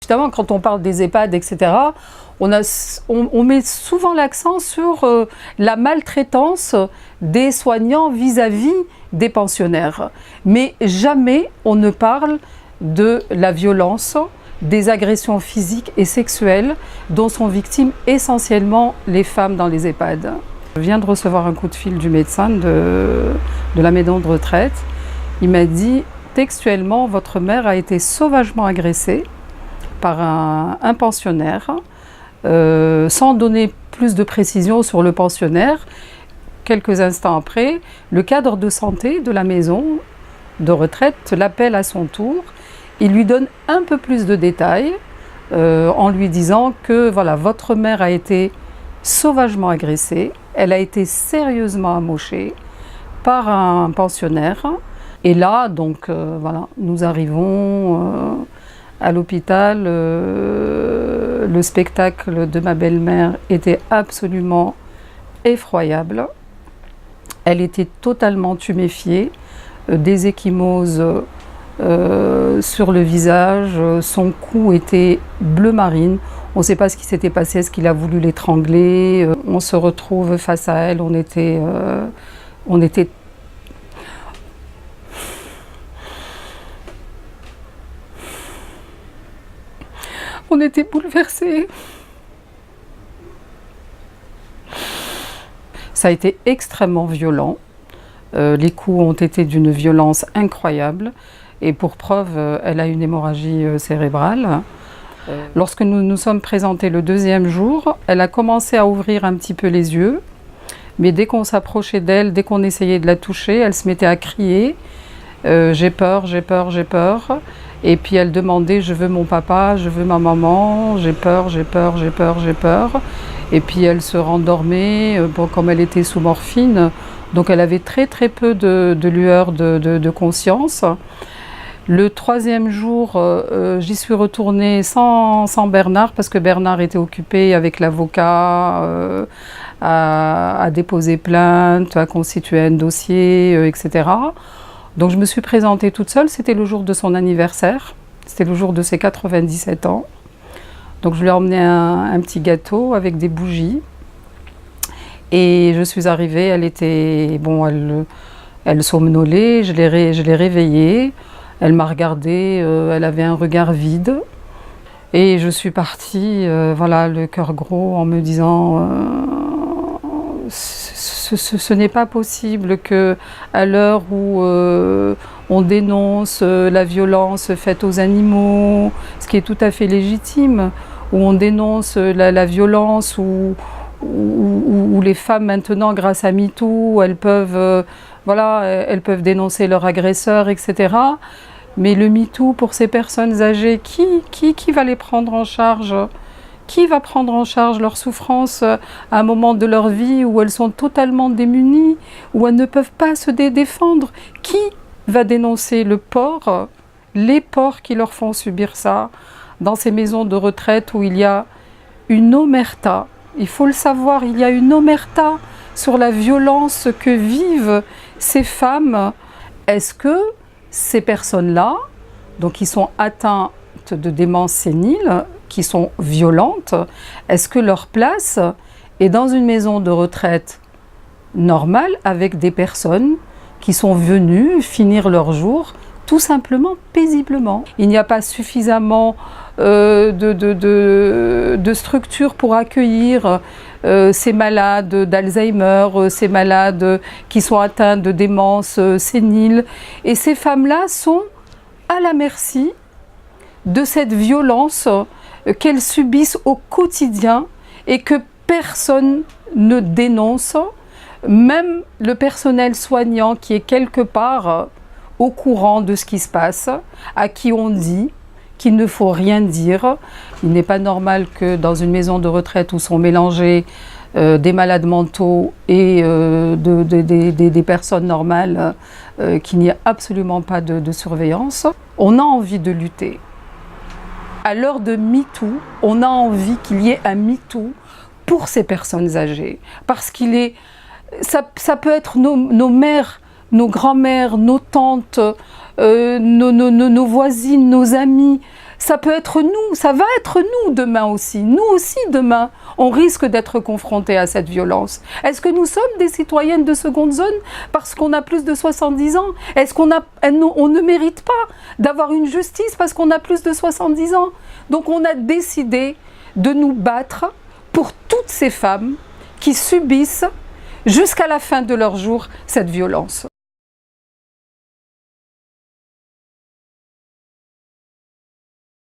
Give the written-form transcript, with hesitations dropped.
Justement, quand on parle des EHPAD, etc., on met souvent l'accent sur la maltraitance des soignants vis-à-vis des pensionnaires. Mais jamais on ne parle de la violence, des agressions physiques et sexuelles dont sont victimes essentiellement les femmes dans les EHPAD. Je viens de recevoir un coup de fil du médecin de la maison de retraite. Il m'a dit textuellement, votre mère a été sauvagement agressée par un pensionnaire, sans donner plus de précisions sur le pensionnaire. Quelques instants après, le cadre de santé de la maison de retraite l'appelle à son tour. Il lui donne un peu plus de détails en lui disant que voilà, votre mère a été sauvagement agressée, elle a été sérieusement amochée par un pensionnaire. Et là, donc, voilà, nous arrivons à l'hôpital. Le spectacle de ma belle-mère était absolument effroyable. Elle était totalement tuméfiée, des ecchymoses sur le visage, son cou était bleu marine. On ne sait pas ce qui s'était passé, est-ce qu'il a voulu l'étrangler? On se retrouve face à elle, on était bouleversés. Ça a été extrêmement violent. Les coups ont été d'une violence incroyable. Et pour preuve, elle a une hémorragie cérébrale. Lorsque nous nous sommes présentés le deuxième jour, elle a commencé à ouvrir un petit peu les yeux. Mais dès qu'on s'approchait d'elle, dès qu'on essayait de la toucher, elle se mettait à crier. J'ai peur, j'ai peur, j'ai peur. Et puis elle demandait, je veux mon papa, je veux ma maman, j'ai peur, j'ai peur, j'ai peur, j'ai peur. Et puis elle se rendormait, bon, comme elle était sous morphine, donc elle avait très très peu de lueur de conscience. Le troisième jour, j'y suis retournée sans Bernard, parce que Bernard était occupé avec l'avocat à déposer plainte, à constituer un dossier, etc. Donc je me suis présentée toute seule, c'était le jour de son anniversaire, c'était le jour de ses 97 ans. Donc je lui ai emmené un petit gâteau avec des bougies. Et je suis arrivée, elle était, bon, elle somnolait, je l'ai réveillée. Elle m'a regardée, elle avait un regard vide. Et je suis partie, voilà, le cœur gros, en me disant ce n'est pas possible qu'à l'heure où on dénonce la violence faite aux animaux, ce qui est tout à fait légitime, où on dénonce la violence, où les femmes maintenant, grâce à MeToo, elles peuvent dénoncer leur agresseur, etc. Mais le MeToo pour ces personnes âgées, qui va les prendre en charge ? Qui va prendre en charge leur souffrance à un moment de leur vie où elles sont totalement démunies, où elles ne peuvent pas se défendre? Qui va dénoncer le port, les ports qui leur font subir ça, dans ces maisons de retraite où il y a une omerta? Il faut le savoir, il y a une omerta sur la violence que vivent ces femmes. Est-ce que ces personnes-là, donc qui sont atteintes de démence sénile, qui sont violentes, est-ce que leur place est dans une maison de retraite normale avec des personnes qui sont venues finir leur jour tout simplement paisiblement? Il n'y a pas suffisamment de structures pour accueillir ces malades d'Alzheimer, ces malades qui sont atteints de démence sénile. Et ces femmes-là sont à la merci de cette violence qu'elles subissent au quotidien et que personne ne dénonce, même le personnel soignant qui est quelque part au courant de ce qui se passe, à qui on dit qu'il ne faut rien dire. Il n'est pas normal que dans une maison de retraite où sont mélangés des malades mentaux et des personnes normales, qu'il n'y a absolument pas de surveillance. On a envie de lutter. À l'heure de MeToo, on a envie qu'il y ait un MeToo pour ces personnes âgées. Parce ça peut être nos mères, nos grands-mères, nos tantes, nos voisines, nos amis. ça peut être nous, ça va être nous demain aussi. Nous aussi demain, on risque d'être confrontés à cette violence. Est-ce que nous sommes des citoyennes de seconde zone parce qu'on a plus de 70 ans? Est-ce qu'on ne mérite pas d'avoir une justice parce qu'on a plus de 70 ans? Donc on a décidé de nous battre pour toutes ces femmes qui subissent jusqu'à la fin de leur jour cette violence.